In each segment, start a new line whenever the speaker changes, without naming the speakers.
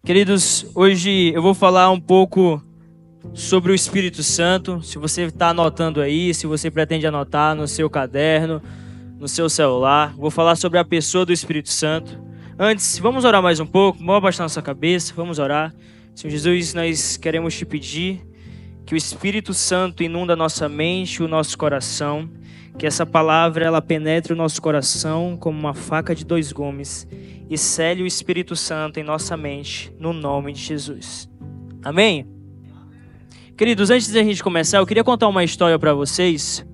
Queridos, hoje eu vou falar um pouco sobre o Espírito Santo. Se você está anotando aí, se você pretende anotar no seu caderno, no seu celular, vou falar sobre a pessoa do Espírito Santo. Antes, vamos orar mais um pouco, vamos abaixar nossa cabeça, vamos orar. Senhor Jesus, nós queremos te pedir que o Espírito Santo inunda a nossa mente, o nosso coração, que essa palavra ela penetre o nosso coração como uma faca de dois gumes e cele o Espírito Santo em nossa mente, no nome de Jesus. Amém? Queridos, antes da gente começar, eu queria contar uma história para vocês.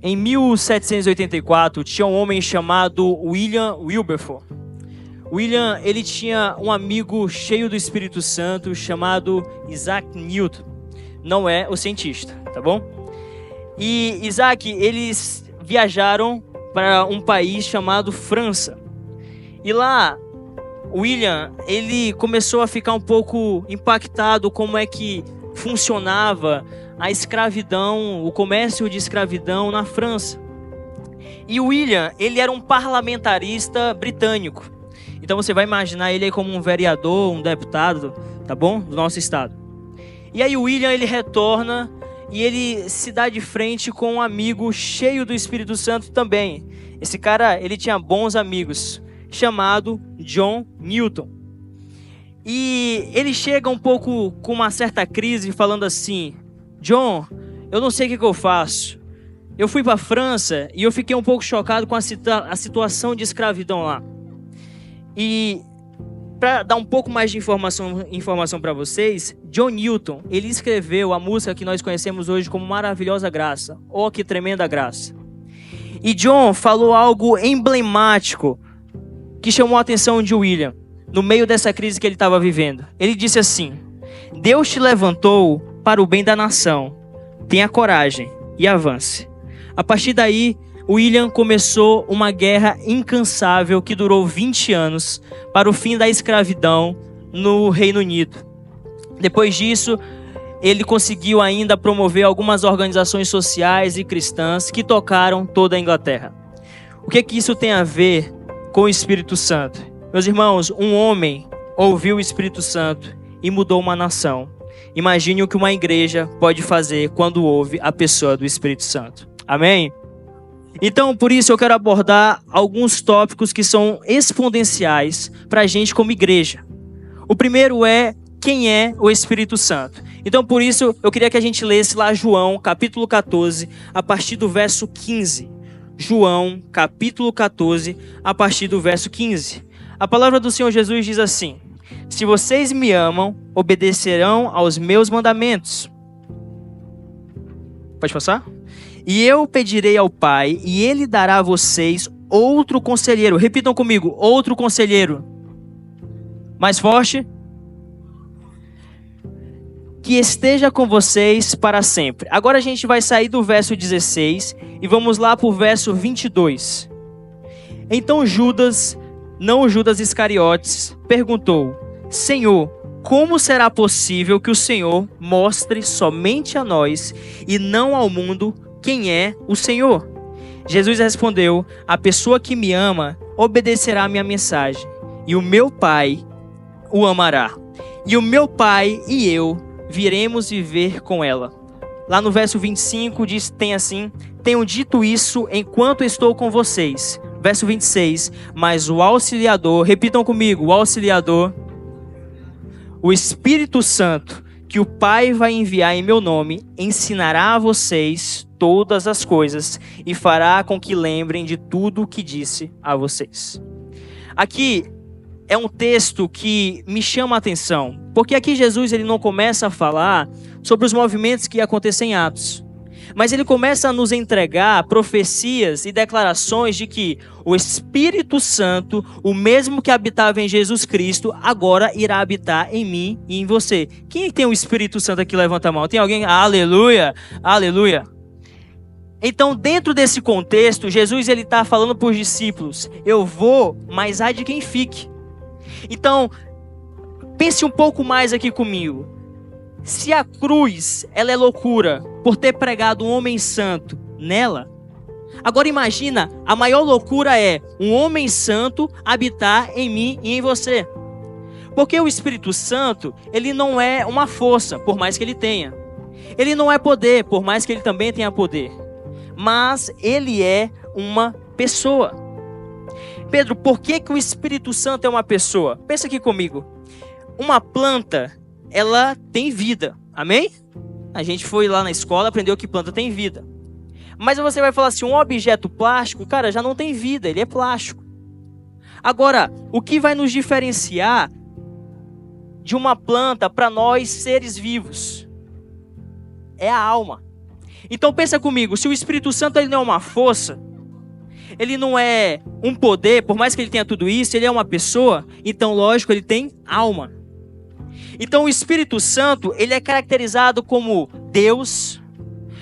Em 1784, tinha um homem chamado William Wilberforce. William, ele tinha um amigo cheio do Espírito Santo chamado Isaac Newton. Não é o cientista, tá bom? E Isaac, eles viajaram para um país chamado França. E lá, William, ele começou a ficar um pouco impactado como é que funcionava a escravidão, o comércio de escravidão na França. E William, ele era um parlamentarista britânico. Então você vai imaginar ele aí como um vereador, um deputado, tá bom? Do nosso estado. E aí o William, ele retorna e ele se dá de frente com um amigo cheio do Espírito Santo também. Esse cara, ele tinha bons amigos, chamado John Newton. E ele chega um pouco com uma certa crise, falando assim: John, eu não sei o que eu faço. Eu fui para a França e eu fiquei um pouco chocado com a situação de escravidão lá. E para dar um pouco mais de informação para vocês, John Newton, ele escreveu a música que nós conhecemos hoje como Maravilhosa Graça. Oh, que tremenda graça. E John falou algo emblemático que chamou a atenção de William no meio dessa crise que ele estava vivendo. Ele disse assim: Deus te levantou para o bem da nação. Tenha coragem e avance. A partir daí, William começou uma guerra incansável que durou 20 anos para o fim da escravidão no Reino Unido. Depois disso, ele conseguiu ainda promover algumas organizações sociais e cristãs que tocaram toda a Inglaterra. O que isso tem a ver com o Espírito Santo? Meus irmãos, um homem ouviu o Espírito Santo e mudou uma nação. Imagine o que uma igreja pode fazer quando ouve a pessoa do Espírito Santo. Amém? Então, por isso eu quero abordar alguns tópicos que são exponenciais para a gente como igreja. O primeiro é: quem é o Espírito Santo? Então, por isso, eu queria que a gente lesse lá João, capítulo 14, a partir do verso 15. João, capítulo 14, a partir do verso 15. A palavra do Senhor Jesus diz assim: Se vocês me amam, obedecerão aos meus mandamentos. Pode passar? E eu pedirei ao Pai, e Ele dará a vocês outro conselheiro. Repitam comigo: outro conselheiro. Mais forte. Que esteja com vocês para sempre. Agora a gente vai sair do verso 16 e vamos lá para o verso 22. Então Judas, não Judas Iscariotes, perguntou: Senhor, como será possível que o Senhor mostre somente a nós e não ao mundo quem é o Senhor? Jesus respondeu: A pessoa que me ama obedecerá a minha mensagem, e o meu Pai o amará. E o meu Pai e eu viremos viver com ela. Lá no verso 25 diz, tem assim: Tenho dito isso enquanto estou com vocês. Verso 26, mas o Auxiliador, repitam comigo, o Auxiliador, o Espírito Santo, que o Pai vai enviar em meu nome, ensinará a vocês todas as coisas e fará com que lembrem de tudo o que disse a vocês. Aqui é um texto que me chama a atenção, porque aqui Jesus ele não começa a falar sobre os movimentos que acontecem em Atos, mas ele começa a nos entregar profecias e declarações de que o Espírito Santo, o mesmo que habitava em Jesus Cristo, agora irá habitar em mim e em você. Quem tem o Espírito Santo aqui? Levanta a mão. Tem alguém? Aleluia, aleluia. Então, dentro desse contexto, Jesus ele está falando para os discípulos: eu vou, mas há de quem fique. Então, pense um pouco mais aqui comigo. Se a cruz ela é loucura por ter pregado um homem santo nela, agora imagina, a maior loucura é um homem santo habitar em mim e em você. Porque o Espírito Santo, ele não é uma força, por mais que ele tenha. Ele não é poder, por mais que ele também tenha poder. Mas ele é uma pessoa. Pedro, por que o Espírito Santo é uma pessoa? Pensa aqui comigo. Uma planta, ela tem vida. Amém? A gente foi lá na escola, aprendeu que planta tem vida. Mas você vai falar assim, um objeto plástico, cara, já não tem vida, ele é plástico. Agora, o que vai nos diferenciar de uma planta para nós seres vivos? É a alma. Então pensa comigo, se o Espírito Santo ele não é uma força, ele não é um poder, por mais que ele tenha tudo isso, ele é uma pessoa, então lógico, ele tem alma. Então o Espírito Santo, ele é caracterizado como Deus,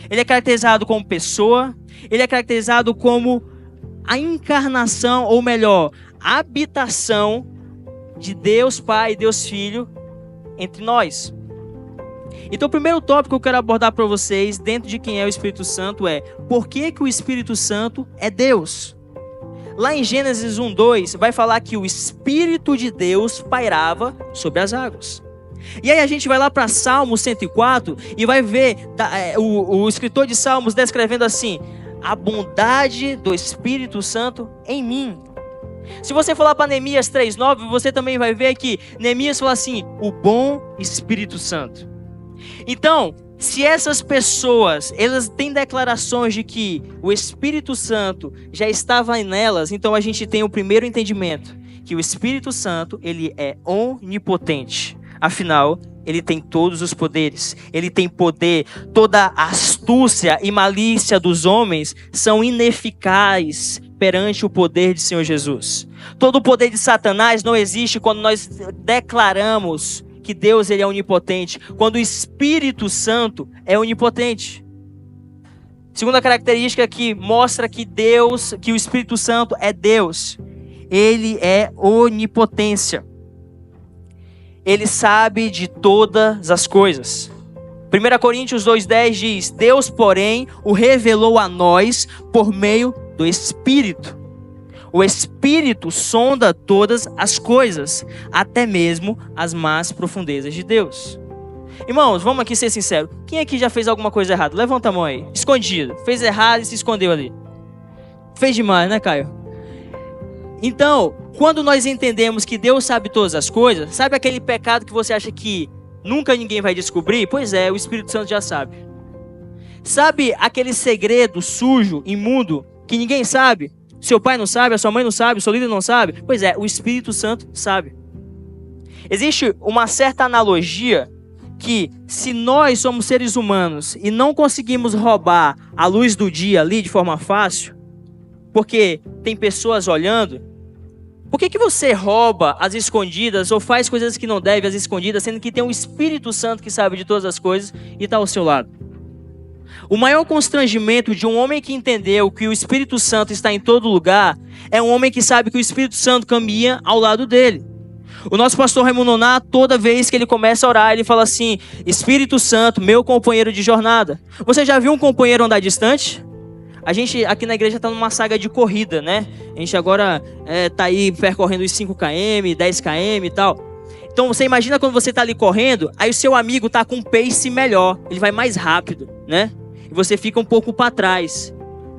ele é caracterizado como pessoa, ele é caracterizado como a encarnação, ou melhor, a habitação de Deus Pai e Deus Filho entre nós. Então o primeiro tópico que eu quero abordar para vocês, dentro de quem é o Espírito Santo, é por que o Espírito Santo é Deus? Lá em Gênesis 1:2 vai falar que o Espírito de Deus pairava sobre as águas. E aí a gente vai lá para Salmo 104 e vai ver o escritor de Salmos descrevendo assim: a bondade do Espírito Santo em mim. Se você falar para Neemias 3:9, você também vai ver que Neemias fala assim: o bom Espírito Santo. Então, se essas pessoas, elas têm declarações de que o Espírito Santo já estava nelas, então a gente tem o primeiro entendimento, que o Espírito Santo, ele é onipotente. Afinal, ele tem todos os poderes, ele tem poder, toda a astúcia e malícia dos homens são ineficazes perante o poder de Senhor Jesus. Todo o poder de Satanás não existe quando nós declaramos que Deus ele é onipotente, quando o Espírito Santo é onipotente. Segunda característica que mostra que que o Espírito Santo é Deus, ele é onipotência. Ele sabe de todas as coisas. 1 Coríntios 2:10 diz: Deus, porém, o revelou a nós por meio do Espírito. O Espírito sonda todas as coisas, até mesmo as más profundezas de Deus. Irmãos, vamos aqui ser sinceros. Quem aqui já fez alguma coisa errada? Levanta a mão aí. Escondido. Fez errado e se escondeu ali. Fez demais, né, Caio? Então, quando nós entendemos que Deus sabe todas as coisas, sabe aquele pecado que você acha que nunca ninguém vai descobrir? Pois é, o Espírito Santo já sabe. Sabe aquele segredo sujo, imundo, que ninguém sabe? Seu pai não sabe, a sua mãe não sabe, o seu líder não sabe? Pois é, o Espírito Santo sabe. Existe uma certa analogia que se nós somos seres humanos e não conseguimos roubar a luz do dia ali de forma fácil, porque tem pessoas olhando, por que você rouba às escondidas ou faz coisas que não deve às escondidas, sendo que tem um Espírito Santo que sabe de todas as coisas e está ao seu lado? O maior constrangimento de um homem que entendeu que o Espírito Santo está em todo lugar é um homem que sabe que o Espírito Santo caminha ao lado dele. O nosso pastor Raimundo Nonato, toda vez que ele começa a orar, ele fala assim: Espírito Santo, meu companheiro de jornada. Você já viu um companheiro andar distante? A gente aqui na igreja está numa saga de corrida, né? A gente agora está aí percorrendo os 5 km, 10 km e tal. Então você imagina quando você está ali correndo, aí o seu amigo está com um pace melhor, ele vai mais rápido, né? E você fica um pouco para trás.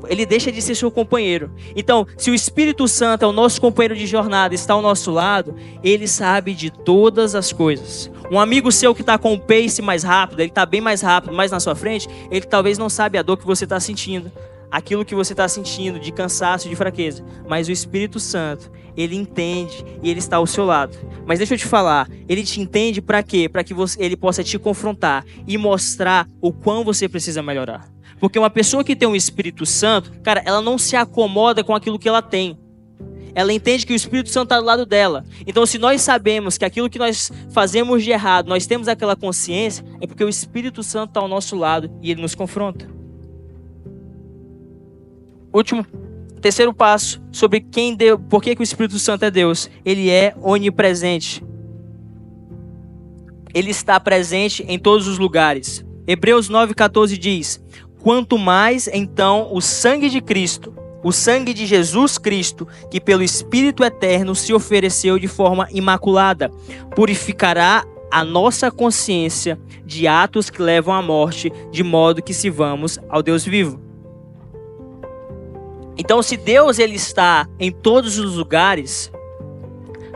Ele deixa de ser seu companheiro. Então, se o Espírito Santo é o nosso companheiro de jornada, está ao nosso lado, ele sabe de todas as coisas. Um amigo seu que está com um pace mais rápido, ele está bem mais rápido, mais na sua frente, ele talvez não sabe a dor que você está sentindo, aquilo que você está sentindo de cansaço, de fraqueza. Mas o Espírito Santo, ele entende e ele está ao seu lado. Mas deixa eu te falar, ele te entende para quê? Para que ele possa te confrontar e mostrar o quão você precisa melhorar. Porque uma pessoa que tem um Espírito Santo, cara, ela não se acomoda com aquilo que ela tem. Ela entende que o Espírito Santo está do lado dela. Então, se nós sabemos que aquilo que nós fazemos de errado, nós temos aquela consciência, é porque o Espírito Santo está ao nosso lado e ele nos confronta. Terceiro passo sobre por que o Espírito Santo é Deus. Ele é onipresente. Ele está presente em todos os lugares. Hebreus 9,14 diz: quanto mais, então, o sangue de Cristo, O sangue de Jesus Cristo, que pelo Espírito Eterno se ofereceu de forma imaculada, purificará a nossa consciência de atos que levam à morte, de modo que sirvamos ao Deus vivo. Então, se Deus ele está em todos os lugares,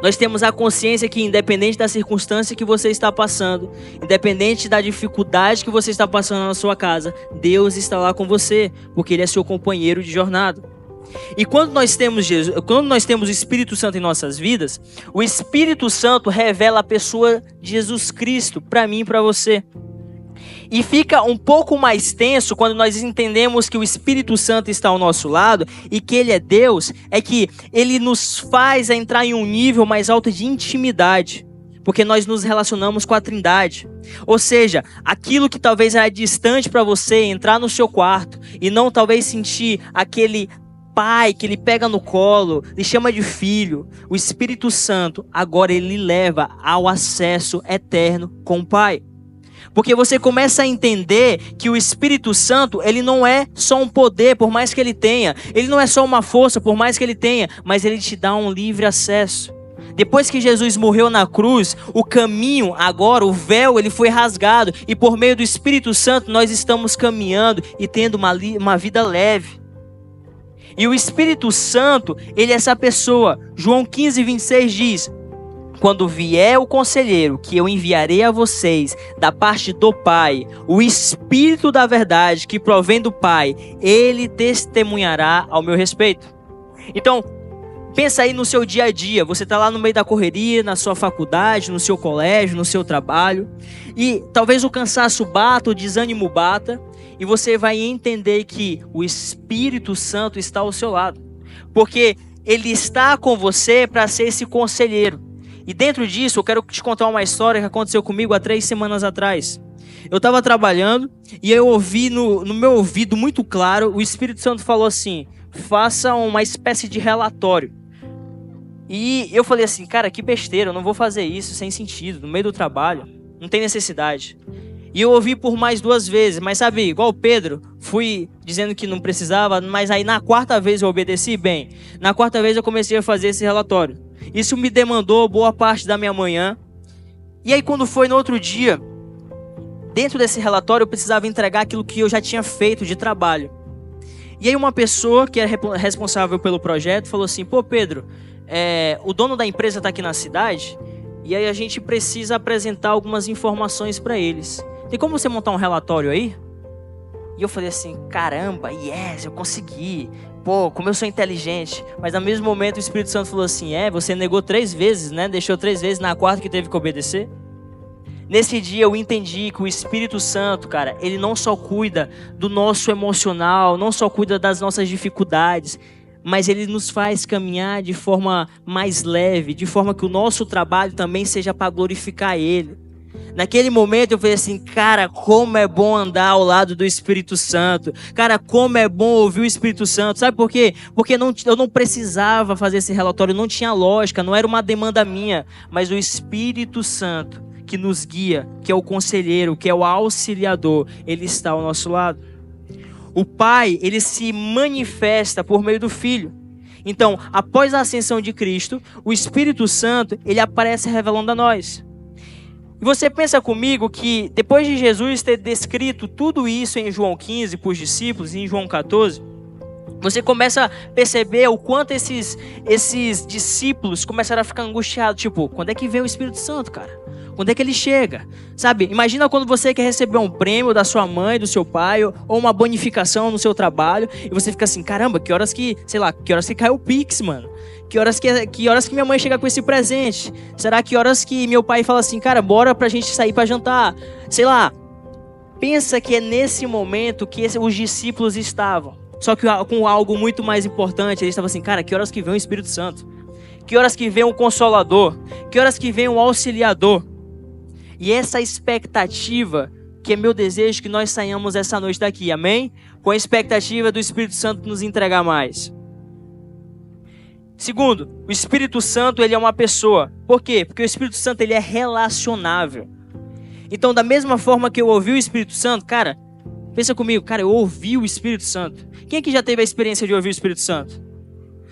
nós temos a consciência que, independente da circunstância que você está passando, independente da dificuldade que você está passando na sua casa, Deus está lá com você, porque Ele é seu companheiro de jornada. E quando nós temos o Espírito Santo em nossas vidas, o Espírito Santo revela a pessoa de Jesus Cristo para mim e para você. E fica um pouco mais tenso quando nós entendemos que o Espírito Santo está ao nosso lado e que Ele é Deus, é que Ele nos faz entrar em um nível mais alto de intimidade, porque nós nos relacionamos com a Trindade. Ou seja, aquilo que talvez era distante para você, entrar no seu quarto e não talvez sentir aquele pai que Ele pega no colo, lhe chama de filho, o Espírito Santo agora Ele leva ao acesso eterno com o Pai. Porque você começa a entender que o Espírito Santo, ele não é só um poder, por mais que ele tenha. Ele não é só uma força, por mais que ele tenha. Mas ele te dá um livre acesso. Depois que Jesus morreu na cruz, o caminho agora, o véu, ele foi rasgado. E por meio do Espírito Santo, nós estamos caminhando e tendo uma vida leve. E o Espírito Santo, ele é essa pessoa. João 15:26 diz: quando vier o conselheiro que eu enviarei a vocês da parte do Pai, o Espírito da verdade que provém do Pai, ele testemunhará ao meu respeito. Então, pensa aí no seu dia a dia. Você está lá no meio da correria, na sua faculdade, no seu colégio, no seu trabalho. E talvez o cansaço bata, o desânimo bata. E você vai entender que o Espírito Santo está ao seu lado. Porque ele está com você para ser esse conselheiro. E dentro disso, eu quero te contar uma história que aconteceu comigo há 3 semanas atrás. Eu estava trabalhando e eu ouvi no meu ouvido muito claro, o Espírito Santo falou assim: faça uma espécie de relatório. E eu falei assim, cara, que besteira, eu não vou fazer isso sem sentido, no meio do trabalho, não tem necessidade. E eu ouvi por mais 2 vezes, mas sabe, igual o Pedro, fui dizendo que não precisava, mas aí na 4ª vez eu obedeci bem. Na 4ª vez eu comecei a fazer esse relatório. Isso me demandou boa parte da minha manhã. E aí quando foi no outro dia, dentro desse relatório eu precisava entregar aquilo que eu já tinha feito de trabalho. E aí uma pessoa que era responsável pelo projeto falou assim: pô Pedro, o dono da empresa está aqui na cidade e aí a gente precisa apresentar algumas informações para eles. Tem como você montar um relatório aí? E eu falei assim, caramba, yes, eu consegui. Pô, como eu sou inteligente. Mas no mesmo momento o Espírito Santo falou assim, você negou 3 vezes, né? Deixou 3 vezes, na 4ª que teve que obedecer. Nesse dia eu entendi que o Espírito Santo, cara, ele não só cuida do nosso emocional, não só cuida das nossas dificuldades, mas ele nos faz caminhar de forma mais leve, de forma que o nosso trabalho também seja para glorificar Ele. Naquele momento eu falei assim, cara, como é bom andar ao lado do Espírito Santo. Cara, como é bom ouvir o Espírito Santo. Sabe por quê? Porque eu não precisava fazer esse relatório, não tinha lógica, não era uma demanda minha. Mas o Espírito Santo que nos guia, que é o conselheiro, que é o auxiliador, ele está ao nosso lado. O Pai, ele se manifesta por meio do Filho. Então, após a ascensão de Cristo, o Espírito Santo, ele aparece revelando a nós. E você pensa comigo que depois de Jesus ter descrito tudo isso em João 15 para os discípulos e em João 14, você começa a perceber o quanto esses discípulos começaram a ficar angustiados. Tipo, quando é que vem o Espírito Santo, cara? Quando é que ele chega? Sabe, imagina quando você quer receber um prêmio da sua mãe, do seu pai, ou uma bonificação no seu trabalho, e você fica assim, caramba, que horas que caiu o Pix, mano? Que horas que minha mãe chega com esse presente? Será que horas que meu pai fala assim, cara, bora pra gente sair pra jantar? Sei lá. Pensa que é nesse momento que os discípulos estavam. Só que com algo muito mais importante, eles estavam assim, cara, que horas que vem o Espírito Santo? Que horas que vem um Consolador? Que horas que vem um Auxiliador? E essa expectativa, que é meu desejo que nós saiamos essa noite daqui, amém? Com a expectativa do Espírito Santo nos entregar mais. Segundo, o Espírito Santo, ele é uma pessoa. Por quê? Porque o Espírito Santo, ele é relacionável. Então, da mesma forma que eu ouvi o Espírito Santo, cara, Pensa comigo, cara, eu ouvi o Espírito Santo. Quem aqui já teve a experiência de ouvir o Espírito Santo?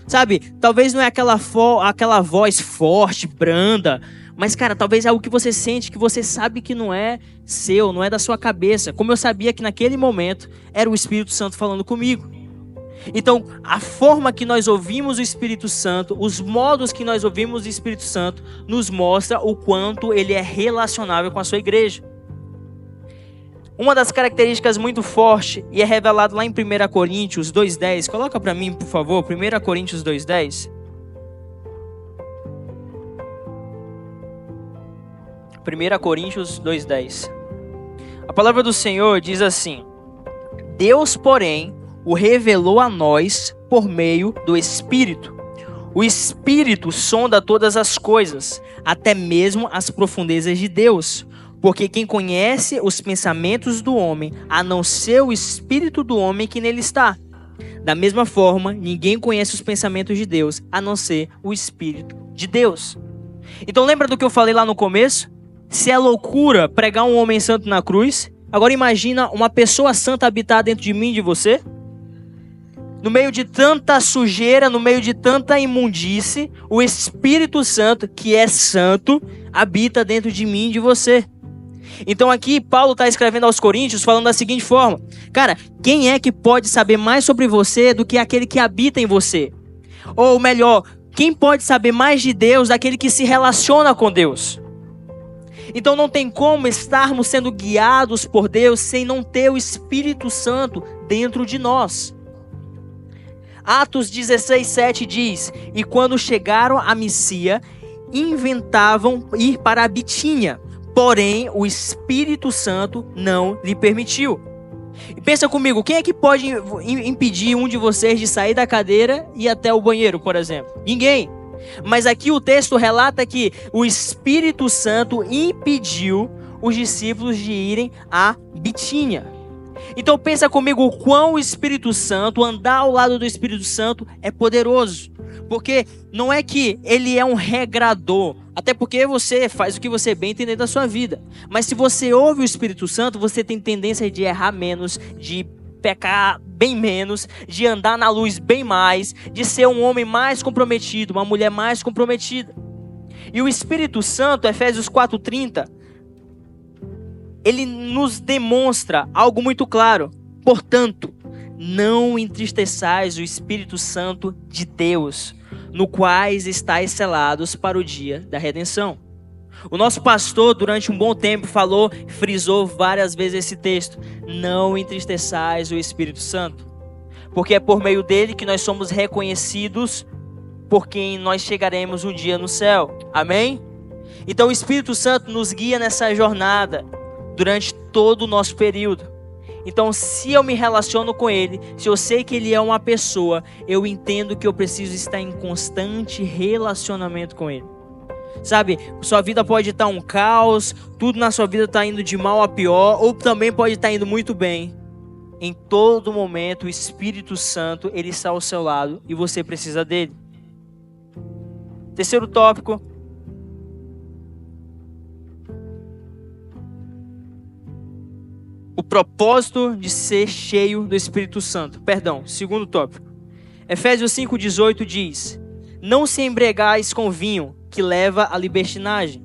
Sabe, talvez não é aquela voz forte, branda, mas, cara, talvez é algo que você sente, que você sabe que não é seu, não é da sua cabeça. Como eu sabia que naquele momento era o Espírito Santo falando comigo. Então, a forma que nós ouvimos o Espírito Santo, os modos que nós ouvimos o Espírito Santo, nos mostra o quanto ele é relacionável com a sua igreja. Uma das características muito forte, e é revelado lá em 1 Coríntios 2,10. Coloca para mim, por favor, 1 Coríntios 2,10. 1 Coríntios 2,10. A palavra do Senhor diz assim: Deus, porém, o revelou a nós por meio do Espírito. O Espírito sonda todas as coisas, até mesmo as profundezas de Deus. Porque quem conhece os pensamentos do homem, a não ser o Espírito do homem que nele está. Da mesma forma, ninguém conhece os pensamentos de Deus, a não ser o Espírito de Deus. Então lembra do que eu falei lá no começo? Se é loucura pregar um homem santo na cruz, agora imagina uma pessoa santa habitar dentro de mim e de você. No meio de tanta sujeira, no meio de tanta imundície, o Espírito Santo, que é santo, habita dentro de mim e de você. Então aqui Paulo está escrevendo aos Coríntios falando da seguinte forma: cara, quem é que pode saber mais sobre você do que aquele que habita em você? Ou melhor, quem pode saber mais de Deus daquele que se relaciona com Deus? Então não tem como estarmos sendo guiados por Deus sem não ter o Espírito Santo dentro de nós. Atos 16:7 diz: E quando chegaram a Misia, inventavam ir para a Bitínia, porém o Espírito Santo não lhe permitiu. E pensa comigo, quem é que pode impedir um de vocês de sair da cadeira e ir até o banheiro, por exemplo? Ninguém. Mas aqui o texto relata que o Espírito Santo impediu os discípulos de irem a Bitínia. Então pensa comigo o quão o Espírito Santo, andar ao lado do Espírito Santo é poderoso. Porque não é que ele é um regrador, até porque você faz o que você bem entender da sua vida. Mas se você ouve o Espírito Santo, você tem tendência de errar menos, de pecar bem menos, de andar na luz bem mais, de ser um homem mais comprometido, uma mulher mais comprometida. E o Espírito Santo, Efésios 4:30, ele nos demonstra algo muito claro. Portanto, não entristeçais o Espírito Santo de Deus, no quais estáis selados para o dia da redenção. O nosso pastor, durante um bom tempo, frisou várias vezes esse texto: não entristeçais o Espírito Santo, porque é por meio dele que nós somos reconhecidos por quem nós chegaremos um dia no céu. Amém? Então o Espírito Santo nos guia nessa jornada durante todo o nosso período. Então, se eu me relaciono com ele, se eu sei que ele é uma pessoa, eu entendo que eu preciso estar em constante relacionamento com ele. Sabe, sua vida pode estar um caos, tudo na sua vida está indo de mal a pior, ou também pode estar indo muito bem. Em todo momento, o Espírito Santo, ele está ao seu lado e você precisa dele. Terceiro tópico. O propósito de ser cheio do Espírito Santo. Segundo tópico. Efésios 5:18 diz: Não se embriagais com vinho, que leva à libertinagem,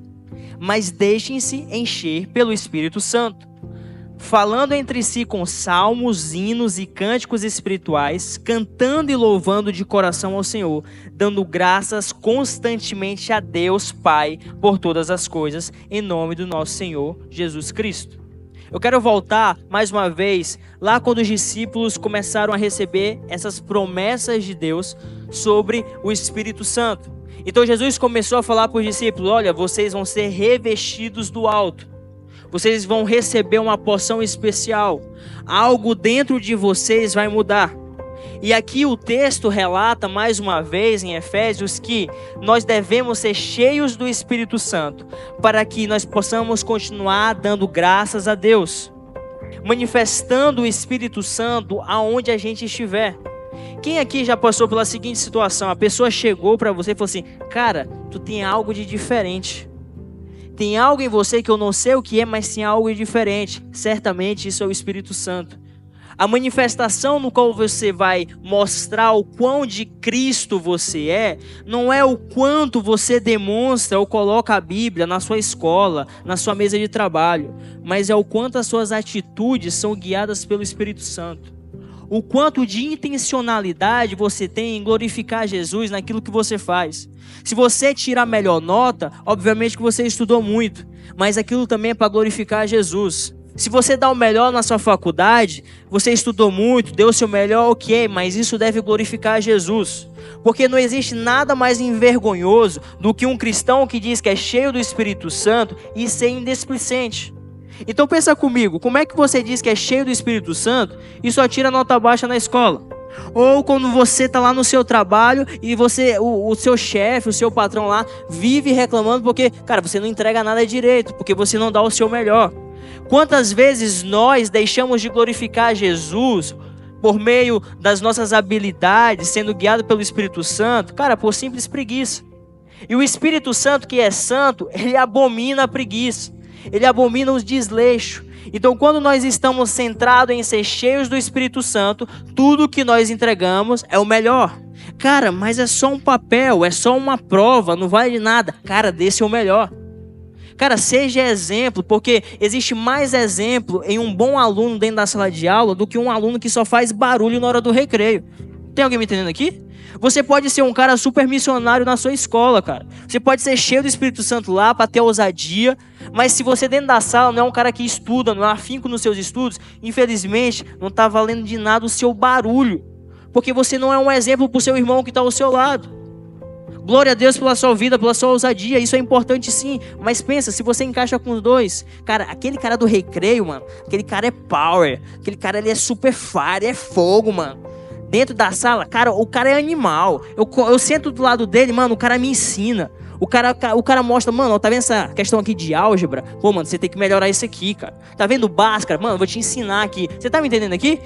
mas deixem-se encher pelo Espírito Santo, falando entre si com salmos, hinos e cânticos espirituais, cantando e louvando de coração ao Senhor, dando graças constantemente a Deus Pai por todas as coisas, em nome do nosso Senhor Jesus Cristo. Eu quero voltar mais uma vez lá quando os discípulos começaram a receber essas promessas de Deus sobre o Espírito Santo. Então Jesus começou a falar para os discípulos: olha, vocês vão ser revestidos do alto. Vocês vão receber uma porção especial. Algo dentro de vocês vai mudar. E aqui o texto relata mais uma vez em Efésios que nós devemos ser cheios do Espírito Santo para que nós possamos continuar dando graças a Deus, manifestando o Espírito Santo aonde a gente estiver. Quem aqui já passou pela seguinte situação? A pessoa chegou para você e falou assim: cara, tu tem algo de diferente. Tem algo em você que eu não sei o que é, mas tem algo de diferente. Certamente isso é o Espírito Santo. A manifestação no qual você vai mostrar o quão de Cristo você é, não é o quanto você demonstra ou coloca a Bíblia na sua escola, na sua mesa de trabalho, mas é o quanto as suas atitudes são guiadas pelo Espírito Santo. O quanto de intencionalidade você tem em glorificar Jesus naquilo que você faz. Se você tirar a melhor nota, obviamente que você estudou muito, mas aquilo também é para glorificar Jesus. Se você dá o melhor na sua faculdade, você estudou muito, deu o seu melhor, ok, mas isso deve glorificar Jesus. Porque não existe nada mais envergonhoso do que um cristão que diz que é cheio do Espírito Santo e ser indisplicente. Então pensa comigo, como é que você diz que é cheio do Espírito Santo e só tira nota baixa na escola? Ou quando você está lá no seu trabalho e o seu chefe, o seu patrão lá, vive reclamando porque, cara, você não entrega nada direito, porque você não dá o seu melhor. Quantas vezes nós deixamos de glorificar Jesus por meio das nossas habilidades, sendo guiado pelo Espírito Santo, cara, por simples preguiça. E o Espírito Santo, que é santo, ele abomina a preguiça, ele abomina os desleixos. Então, quando nós estamos centrados em ser cheios do Espírito Santo, tudo que nós entregamos é o melhor. Cara, mas é só um papel, é só uma prova, não vale de nada. Cara, desse é o melhor. Cara, seja exemplo, porque existe mais exemplo em um bom aluno dentro da sala de aula do que um aluno que só faz barulho na hora do recreio. Tem alguém me entendendo aqui? Você pode ser um cara super missionário na sua escola, cara. Você pode ser cheio do Espírito Santo lá para ter ousadia, mas se você dentro da sala não é um cara que estuda, não é afinco nos seus estudos, infelizmente não está valendo de nada o seu barulho, porque você não é um exemplo para o seu irmão que está ao seu lado. Glória a Deus pela sua vida, pela sua ousadia, isso é importante sim, mas pensa, se você encaixa com os dois, cara, aquele cara do recreio, mano, aquele cara é power, aquele cara ele é super fire, é fogo, mano. Dentro da sala, cara, o cara é animal. Eu sento do lado dele, mano, o cara me ensina. O cara mostra, mano, tá vendo essa questão aqui de álgebra? Pô, mano, você tem que melhorar isso aqui, cara. Tá vendo Bhaskara? Mano, eu vou te ensinar aqui. Você tá me entendendo aqui?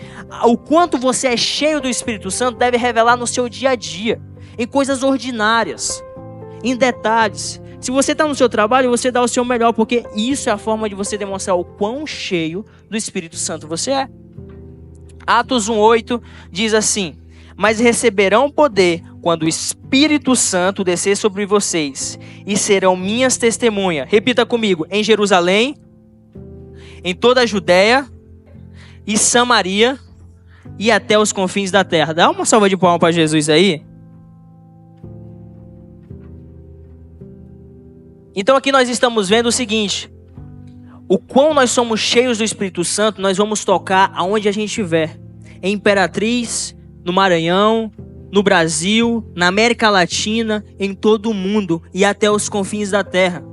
O quanto você é cheio do Espírito Santo deve revelar no seu dia a dia. Em coisas ordinárias. Em detalhes. Se você tá no seu trabalho, você dá o seu melhor, porque isso é a forma de você demonstrar o quão cheio do Espírito Santo você é. Atos 1:8 diz assim: mas receberão poder quando o Espírito Santo descer sobre vocês, e serão minhas testemunhas. Repita comigo: em Jerusalém, em toda a Judéia e Samaria e até os confins da terra. Dá uma salva de palmas para Jesus aí. Então aqui nós estamos vendo o seguinte: o quão nós somos cheios do Espírito Santo, nós vamos tocar aonde a gente estiver. Em Imperatriz, no Maranhão, no Brasil, na América Latina, em todo o mundo e até os confins da terra.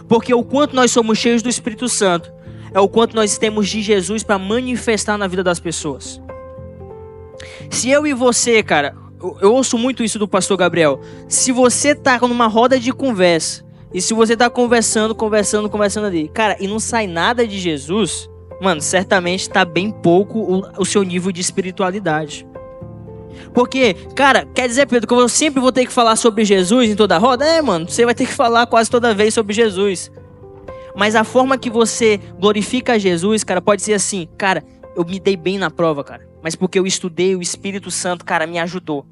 Porque o quanto nós somos cheios do Espírito Santo é o quanto nós temos de Jesus para manifestar na vida das pessoas. Se eu e você, cara, eu ouço muito isso do pastor Gabriel. Se você tá numa roda de conversa, e se você tá conversando ali, cara, e não sai nada de Jesus, mano, certamente tá bem pouco o seu nível de espiritualidade. Porque, cara, quer dizer, Pedro, que eu sempre vou ter que falar sobre Jesus em toda a roda? É, mano, você vai ter que falar quase toda vez sobre Jesus. Mas a forma que você glorifica Jesus, cara, pode ser assim: cara, eu me dei bem na prova, cara, mas porque eu estudei, o Espírito Santo, cara, me ajudou.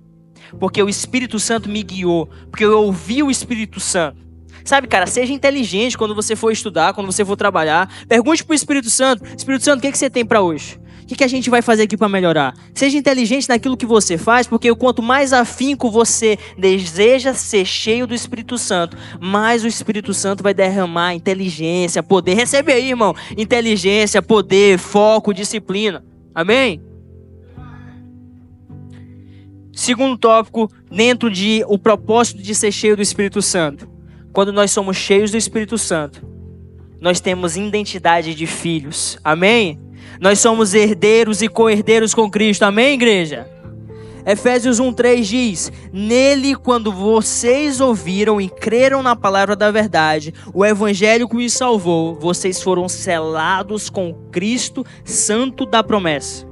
Porque o Espírito Santo me guiou, porque eu ouvi o Espírito Santo. Sabe, cara, seja inteligente quando você for estudar, quando você for trabalhar. Pergunte pro Espírito Santo: Espírito Santo, o que você tem para hoje? O que a gente vai fazer aqui para melhorar? Seja inteligente naquilo que você faz, porque quanto mais afinco você deseja ser cheio do Espírito Santo, mais o Espírito Santo vai derramar inteligência, poder. Recebe aí, irmão, inteligência, poder, foco, disciplina. Amém? Segundo tópico, dentro de o propósito de ser cheio do Espírito Santo. Quando nós somos cheios do Espírito Santo, nós temos identidade de filhos. Amém? Nós somos herdeiros e co-herdeiros com Cristo. Amém, igreja? Efésios 1:3 diz: nele, quando vocês ouviram e creram na palavra da verdade, o evangelho que os salvou, vocês foram selados com Cristo, santo da promessa,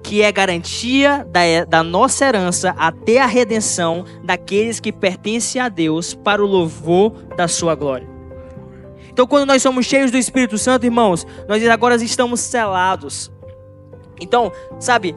que é garantia da nossa herança até a redenção daqueles que pertencem a Deus, para o louvor da sua glória. Então, quando nós somos cheios do Espírito Santo, irmãos, nós agora estamos selados. Então, sabe,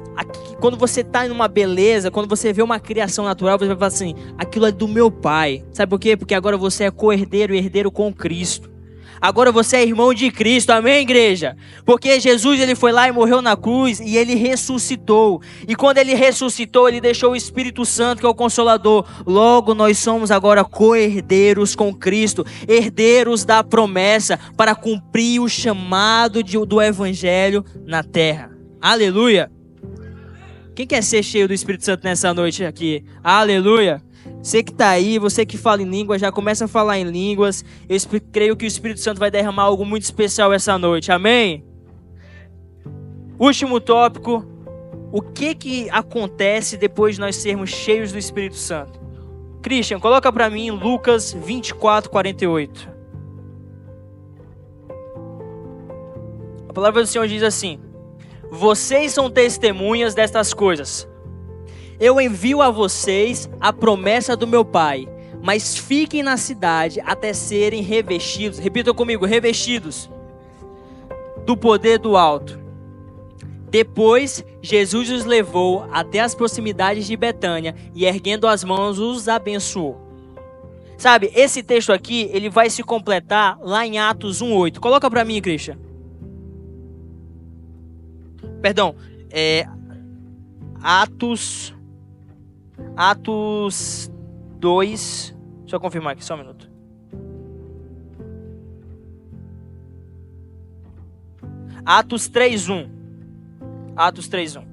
quando você está em uma beleza, quando você vê uma criação natural, você vai falar assim, aquilo é do meu pai. Sabe por quê? Porque agora você é co-herdeiro e herdeiro com Cristo. Agora você é irmão de Cristo, amém, igreja? Porque Jesus, ele foi lá e morreu na cruz e ele ressuscitou. E quando ele ressuscitou, ele deixou o Espírito Santo, que é o Consolador. Logo, nós somos agora co-herdeiros com Cristo, herdeiros da promessa para cumprir o chamado do Evangelho na terra. Aleluia! Quem quer ser cheio do Espírito Santo nessa noite aqui? Aleluia! Você que está aí, você que fala em línguas, já começa a falar em línguas. Eu creio que o Espírito Santo vai derramar algo muito especial essa noite. Amém? Último tópico. O que acontece depois de nós sermos cheios do Espírito Santo? Christian, coloca para mim Lucas 24, 48. A palavra do Senhor diz assim: vocês são testemunhas destas coisas. Eu envio a vocês a promessa do meu Pai, mas fiquem na cidade até serem revestidos. Repita comigo, revestidos do poder do alto. Depois, Jesus os levou até as proximidades de Betânia e, erguendo as mãos, os abençoou. Sabe, esse texto aqui, ele vai se completar lá em Atos 1:8. Coloca para mim, Christian. Perdão, Atos 2, deixa eu confirmar aqui, só um minuto. Atos 3:1. Atos 3:1.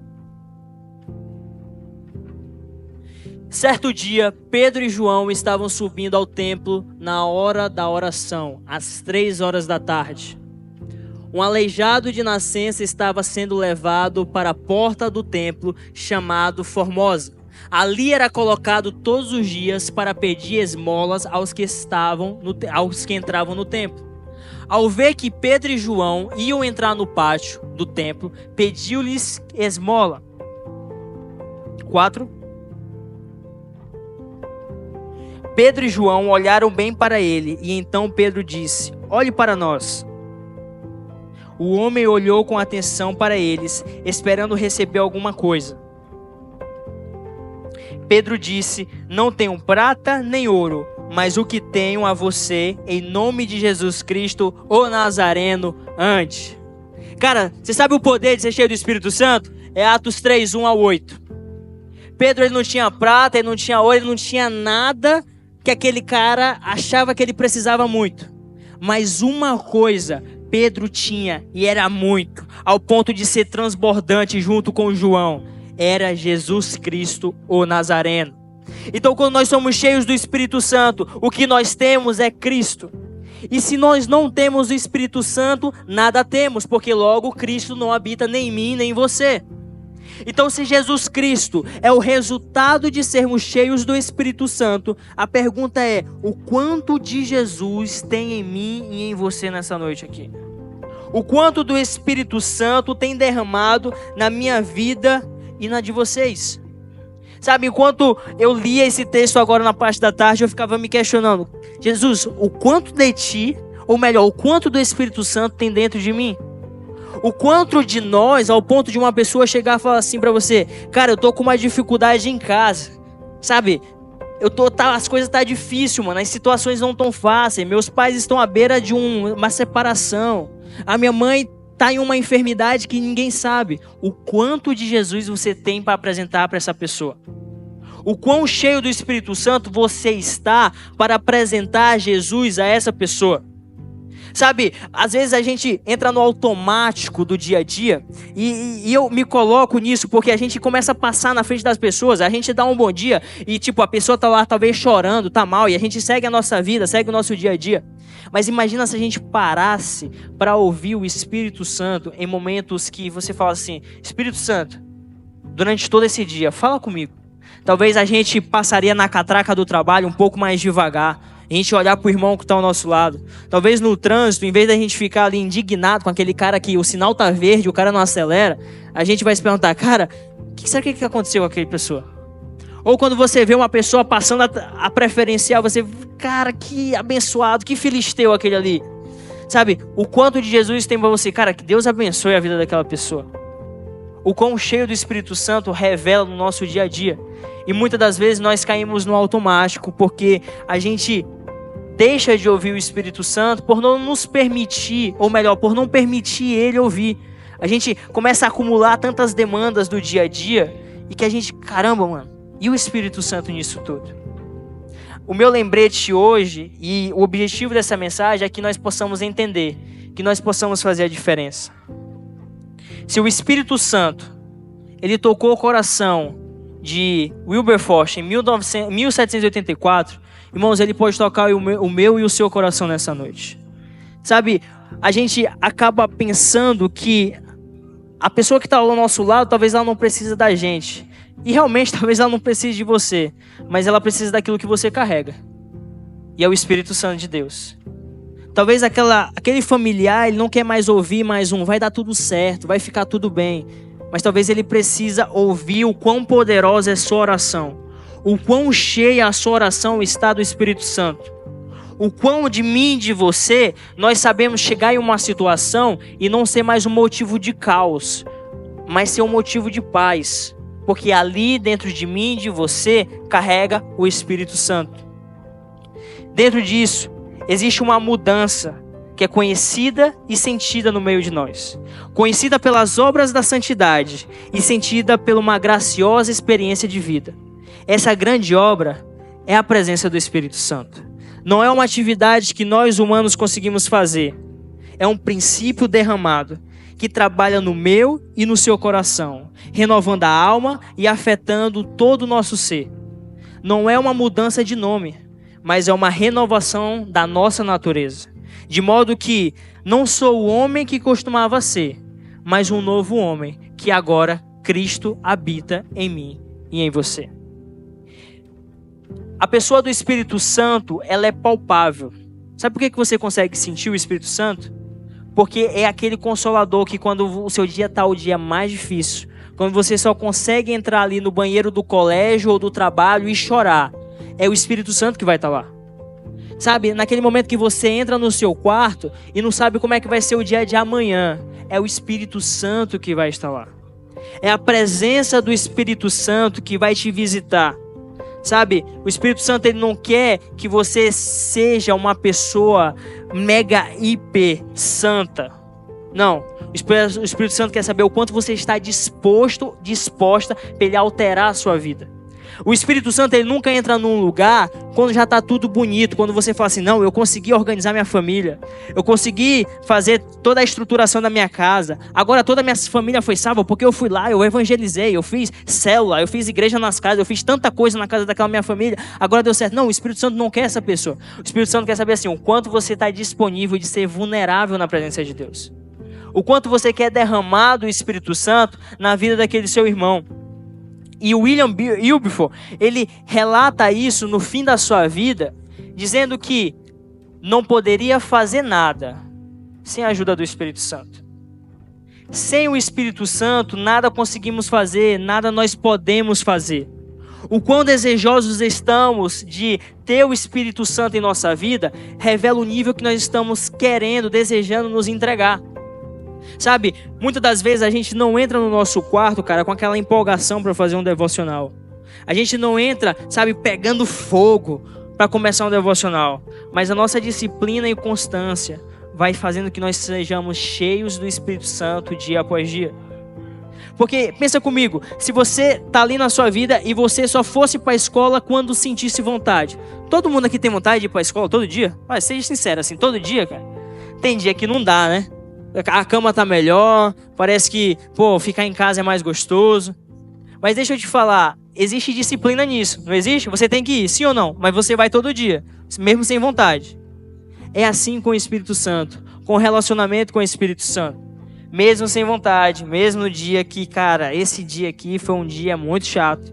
Certo dia, Pedro e João estavam subindo ao templo na hora da oração, às 3 horas da tarde. Um aleijado de nascença estava sendo levado para a porta do templo, chamado Formosa. Ali era colocado todos os dias para pedir esmolas aos que entravam no templo. Ao ver que Pedro e João iam entrar no pátio do templo, pediu-lhes esmola. 4. Pedro e João olharam bem para ele, e então Pedro disse: olhe para nós. O homem olhou com atenção para eles, esperando receber alguma coisa. Pedro disse: não tenho prata nem ouro, mas o que tenho a você, em nome de Jesus Cristo, o Nazareno, ande. Cara, você sabe o poder de ser cheio do Espírito Santo? É Atos 3:1-8. Pedro, ele não tinha prata, ele não tinha ouro, ele não tinha nada que aquele cara achava que ele precisava muito. Mas uma coisa Pedro tinha, e era muito, ao ponto de ser transbordante junto com João, era Jesus Cristo, o Nazareno. Então, quando nós somos cheios do Espírito Santo, o que nós temos é Cristo. E se nós não temos o Espírito Santo, nada temos, porque logo Cristo não habita nem em mim, nem em você. Então, se Jesus Cristo é o resultado de sermos cheios do Espírito Santo, a pergunta é: o quanto de Jesus tem em mim e em você nessa noite aqui? O quanto do Espírito Santo tem derramado na minha vida e na de vocês? Sabe, enquanto eu lia esse texto agora na parte da tarde, eu ficava me questionando: Jesus, o quanto de ti, ou melhor, o quanto do Espírito Santo tem dentro de mim? O quanto de nós, ao ponto de uma pessoa chegar e falar assim pra você: cara, eu tô com uma dificuldade em casa, sabe? As coisas tá difícil, mano, as situações não tão fáceis, meus pais estão à beira de uma separação, a minha mãe tá em uma enfermidade que ninguém sabe. O quanto de Jesus você tem para apresentar para essa pessoa? O quão cheio do Espírito Santo você está para apresentar Jesus a essa pessoa? Sabe, às vezes a gente entra no automático do dia a dia e eu me coloco nisso porque a gente começa a passar na frente das pessoas, a gente dá um bom dia e tipo, a pessoa tá lá talvez chorando, tá mal, e a gente segue a nossa vida, segue o nosso dia a dia. Mas imagina se a gente parasse para ouvir o Espírito Santo em momentos que você fala assim: Espírito Santo, durante todo esse dia, fala comigo. Talvez a gente passaria na catraca do trabalho um pouco mais devagar, a gente olhar pro irmão que está ao nosso lado. Talvez no trânsito, em vez da gente ficar ali indignado com aquele cara que o sinal tá verde, o cara não acelera, a gente vai se perguntar: cara, será que aconteceu com aquela pessoa? Ou quando você vê uma pessoa passando a preferencial, você, cara, que abençoado, que filisteu aquele ali. Sabe, o quanto de Jesus tem para você? Cara, que Deus abençoe a vida daquela pessoa. o quão cheio do Espírito Santo revela no nosso dia a dia. E muitas das vezes nós caímos no automático, porque a gente deixa de ouvir o Espírito Santo por não nos permitir, ou melhor, por não permitir Ele ouvir. A gente começa a acumular tantas demandas do dia a dia, e que a gente, caramba, mano, e o Espírito Santo nisso tudo? O meu lembrete hoje, e o objetivo dessa mensagem é que nós possamos entender, que nós possamos fazer a diferença. Se o Espírito Santo, ele tocou o coração de Wilberforce em 1784, irmãos, ele pode tocar o meu e o seu coração nessa noite. Sabe, a gente acaba pensando que a pessoa que está ao nosso lado, talvez ela não precise da gente. E realmente, talvez ela não precise de você, mas ela precisa daquilo que você carrega. E é o Espírito Santo de Deus. Talvez aquele familiar, ele não quer mais ouvir mais vai dar tudo certo, vai ficar tudo bem. Mas talvez ele precisa ouvir o quão poderosa é a sua oração. O quão cheia a sua oração está do Espírito Santo. O quão de mim e de você, nós sabemos chegar em uma situação e não ser mais um motivo de caos, mas ser um motivo de paz. Porque ali dentro de mim e de você, carrega o Espírito Santo. Dentro disso, existe uma mudança que é conhecida e sentida no meio de nós. Conhecida pelas obras da santidade e sentida por uma graciosa experiência de vida. Essa grande obra é a presença do Espírito Santo. Não é uma atividade que nós humanos conseguimos fazer. É um princípio derramado que trabalha no meu e no seu coração, renovando a alma e afetando todo o nosso ser. Não é uma mudança de nome, mas é uma renovação da nossa natureza. De modo que não sou o homem que costumava ser, mas um novo homem que agora Cristo habita em mim e em você. A pessoa do Espírito Santo, ela é palpável. Sabe por que você consegue sentir o Espírito Santo? Porque é aquele consolador que quando o seu dia está o dia mais difícil, quando você só consegue entrar ali no banheiro do colégio ou do trabalho e chorar, é o Espírito Santo que vai estar lá. Sabe, naquele momento que você entra no seu quarto e não sabe como é que vai ser o dia de amanhã, é o Espírito Santo que vai estar lá. É a presença do Espírito Santo que vai te visitar. Sabe, o Espírito Santo, ele não quer que você seja uma pessoa mega hiper santa. Não, o Espírito Santo quer saber o quanto você está disposta para ele alterar a sua vida. O Espírito Santo, ele nunca entra num lugar quando já está tudo bonito, quando você fala assim, não, eu consegui organizar minha família, eu consegui fazer toda a estruturação da minha casa, agora toda a minha família foi salva porque eu fui lá, eu evangelizei, eu fiz célula, eu fiz igreja nas casas, eu fiz tanta coisa na casa daquela minha família, agora deu certo. Não, o Espírito Santo não quer essa pessoa. O Espírito Santo quer saber assim, o quanto você está disponível de ser vulnerável na presença de Deus. O quanto você quer derramar do Espírito Santo na vida daquele seu irmão. E o William Wilberforce, ele relata isso no fim da sua vida, dizendo que não poderia fazer nada sem a ajuda do Espírito Santo. Sem o Espírito Santo, nada conseguimos fazer, nada nós podemos fazer. O quão desejosos estamos de ter o Espírito Santo em nossa vida, revela o nível que nós estamos querendo, desejando nos entregar. Sabe, muitas das vezes a gente não entra no nosso quarto, cara, com aquela empolgação para fazer um devocional. A gente não entra, sabe, pegando fogo para começar um devocional. Mas a nossa disciplina e constância vai fazendo que nós sejamos cheios do Espírito Santo dia após dia. Porque, pensa comigo, se você tá ali na sua vida e você só fosse para a escola quando sentisse vontade. Todo mundo aqui tem vontade de ir para a escola todo dia? Seja sincero, assim, todo dia, cara. Tem dia que não dá, né? A cama tá melhor, parece que, ficar em casa é mais gostoso. Mas deixa eu te falar, existe disciplina nisso, não existe? Você tem que ir, sim ou não? Mas você vai todo dia, mesmo sem vontade. É assim com o Espírito Santo, com o relacionamento com o Espírito Santo. Mesmo sem vontade, mesmo no dia que, cara, esse dia aqui foi um dia muito chato.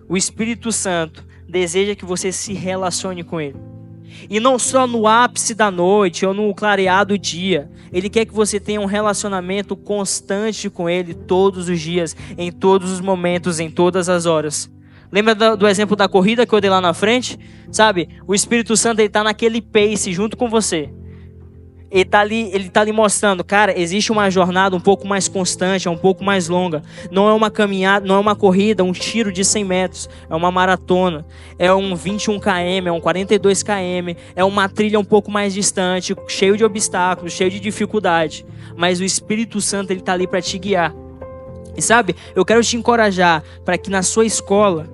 O Espírito Santo deseja que você se relacione com Ele. E não só no ápice da noite ou no clareado dia. Ele quer que você tenha um relacionamento constante com Ele todos os dias, em todos os momentos, em todas as horas. Lembra do exemplo da corrida que eu dei lá na frente? Sabe, o Espírito Santo está naquele pace junto com você. ele tá ali mostrando, cara, existe uma jornada um pouco mais constante, é um pouco mais longa. Não é uma caminhada, não é uma corrida, um tiro de 100 metros. É uma maratona, é um 21 km, é um 42 km, é uma trilha um pouco mais distante, cheio de obstáculos, cheio de dificuldade. Mas o Espírito Santo, ele tá ali para te guiar. E sabe, eu quero te encorajar para que na sua escola,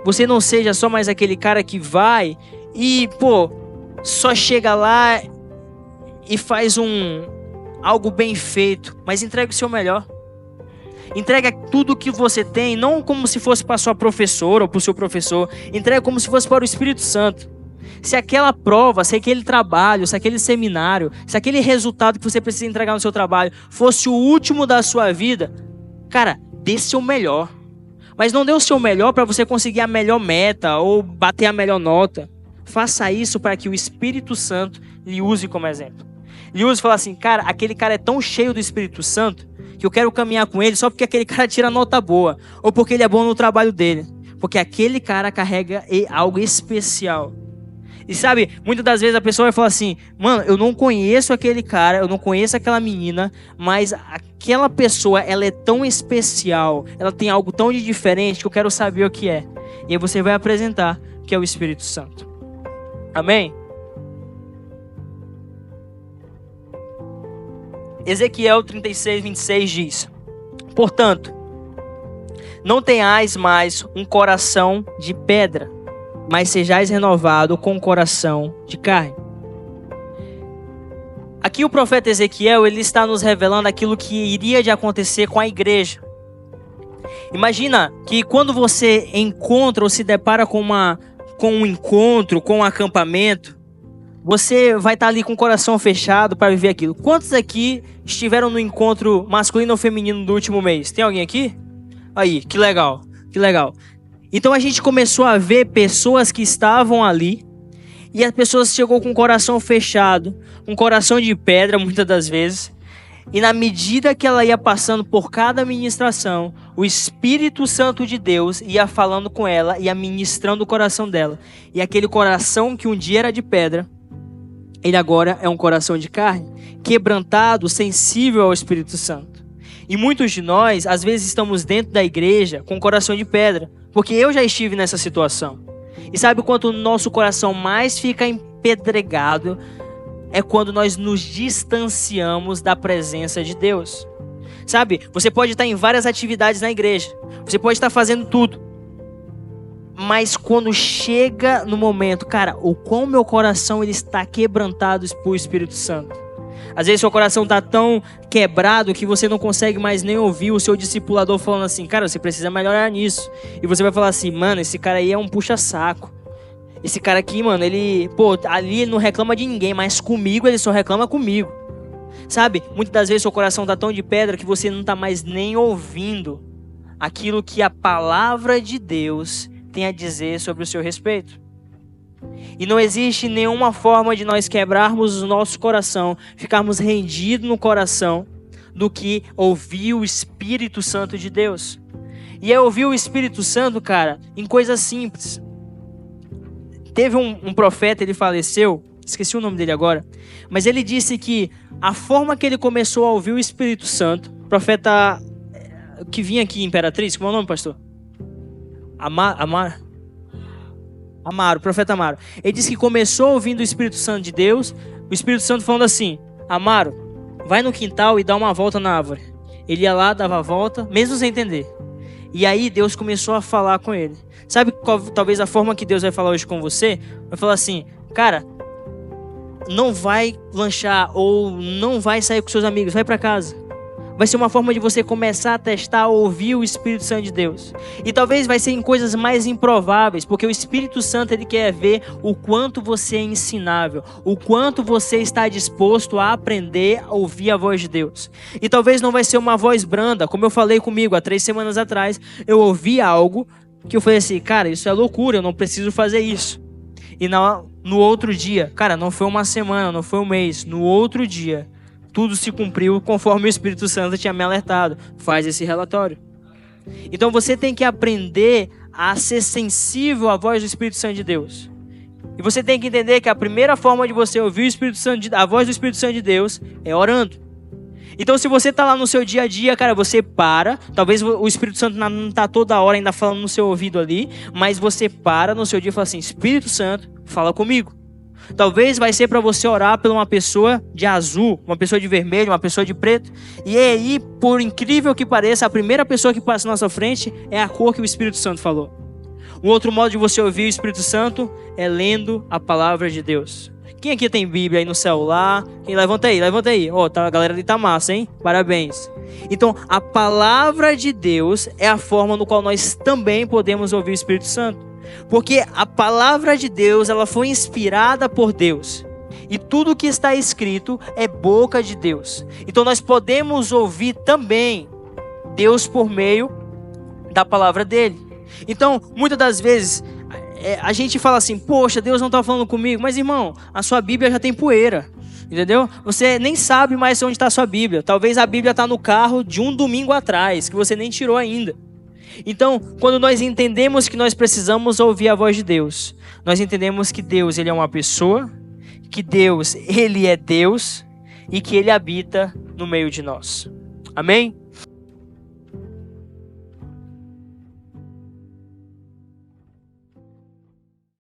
você não seja só mais aquele cara que vai e, só chega lá e faz algo bem feito, mas entrega o seu melhor. Entrega tudo o que você tem, não como se fosse para sua professora ou para o seu professor. Entrega como se fosse para o Espírito Santo. Se aquela prova, se aquele trabalho, se aquele seminário, se aquele resultado que você precisa entregar no seu trabalho fosse o último da sua vida, cara, dê seu melhor. Mas não dê o seu melhor para você conseguir a melhor meta ou bater a melhor nota. Faça isso para que o Espírito Santo lhe use como exemplo. Lhe use e fala assim, cara, aquele cara é tão cheio do Espírito Santo que eu quero caminhar com ele só porque aquele cara tira nota boa. Ou porque ele é bom no trabalho dele. Porque aquele cara carrega algo especial. E sabe, muitas das vezes a pessoa vai falar assim, mano, eu não conheço aquele cara, eu não conheço aquela menina, mas aquela pessoa, ela é tão especial, ela tem algo tão de diferente que eu quero saber o que é. E aí você vai apresentar que é o Espírito Santo. Amém? Ezequiel 36, 26 diz, portanto, não tenhais mais um coração de pedra, mas sejais renovado com um coração de carne. Aqui o profeta Ezequiel, ele está nos revelando aquilo que iria de acontecer com a igreja. Imagina que quando você encontra ou se depara com um encontro, com um acampamento, você vai estar ali com o coração fechado para viver aquilo. Quantos aqui estiveram no encontro masculino ou feminino do último mês? Tem alguém aqui? Aí, que legal, que legal. Então a gente começou a ver pessoas que estavam ali e as pessoas chegou com o coração fechado, um coração de pedra muitas das vezes. E na medida que ela ia passando por cada ministração, o Espírito Santo de Deus ia falando com ela, ia ministrando o coração dela. E aquele coração que um dia era de pedra, ele agora é um coração de carne, quebrantado, sensível ao Espírito Santo. E muitos de nós, às vezes, estamos dentro da igreja com o coração de pedra, porque eu já estive nessa situação. E sabe quanto o nosso coração mais fica empedregado? É quando nós nos distanciamos da presença de Deus. Sabe, você pode estar em várias atividades na igreja, você pode estar fazendo tudo, mas quando chega no momento, cara, o quão meu coração ele está quebrantado por Espírito Santo. Às vezes seu coração está tão quebrado que você não consegue mais nem ouvir o seu discipulador falando assim, cara, você precisa melhorar nisso. E você vai falar assim, mano, esse cara aí é um puxa-saco. Esse cara aqui, mano, ele, ali ele não reclama de ninguém, mas comigo ele só reclama comigo. Sabe, muitas das vezes seu coração está tão de pedra que você não está mais nem ouvindo aquilo que a palavra de Deus tem a dizer sobre o seu respeito. E não existe nenhuma forma de nós quebrarmos o nosso coração, ficarmos rendidos no coração, do que ouvir o Espírito Santo de Deus. E é ouvir o Espírito Santo, cara, em coisas simples. Teve um profeta, ele faleceu, esqueci o nome dele agora, mas ele disse que a forma que ele começou a ouvir o Espírito Santo, profeta que vinha aqui, Imperatriz, como é o nome, pastor? Amaro, profeta Amaro. Ele disse que começou ouvindo o Espírito Santo de Deus, o Espírito Santo falando assim, Amaro, vai no quintal e dá uma volta na árvore. Ele ia lá, dava a volta, mesmo sem entender. E aí Deus começou a falar com ele. Sabe qual talvez a forma que Deus vai falar hoje com você? Vai falar assim, cara, não vai lanchar ou não vai sair com seus amigos, vai para casa. Vai ser uma forma de você começar a testar, ouvir o Espírito Santo de Deus. E talvez vai ser em coisas mais improváveis, porque o Espírito Santo ele quer ver o quanto você é ensinável, o quanto você está disposto a aprender a ouvir a voz de Deus. E talvez não vai ser uma voz branda, como eu falei comigo há 3 semanas atrás, eu ouvi algo que eu falei assim, cara, isso é loucura, eu não preciso fazer isso. E no outro dia, cara, não foi uma semana, não foi um mês, no outro dia, tudo se cumpriu conforme o Espírito Santo tinha me alertado. Faz esse relatório. Então você tem que aprender a ser sensível à voz do Espírito Santo de Deus. E você tem que entender que a primeira forma de você ouvir o Espírito Santo, a voz do Espírito Santo de Deus é orando. Então se você está lá no seu dia a dia, cara, você para. Talvez o Espírito Santo não está toda hora ainda falando no seu ouvido ali, mas você para no seu dia e fala assim: Espírito Santo, fala comigo. Talvez vai ser para você orar por uma pessoa de azul, uma pessoa de vermelho, uma pessoa de preto. E aí, por incrível que pareça, a primeira pessoa que passa na sua frente é a cor que o Espírito Santo falou. Um outro modo de você ouvir o Espírito Santo é lendo a palavra de Deus. Quem aqui tem Bíblia aí no celular? Quem? Levanta aí. Ó, tá, a galera ali tá massa, hein? Parabéns. Então, a palavra de Deus é a forma no qual nós também podemos ouvir o Espírito Santo. Porque a palavra de Deus, ela foi inspirada por Deus. E tudo que está escrito é boca de Deus. Então nós podemos ouvir também Deus por meio da palavra dele. Então, muitas das vezes, a gente fala assim: poxa, Deus não está falando comigo. Mas irmão, a sua Bíblia já tem poeira. Entendeu? Você nem sabe mais onde está a sua Bíblia. Talvez a Bíblia está no carro de um domingo atrás, que você nem tirou ainda. Então, quando nós entendemos que nós precisamos ouvir a voz de Deus, nós entendemos que Deus, ele é uma pessoa, que Deus, ele é Deus e que ele habita no meio de nós. Amém?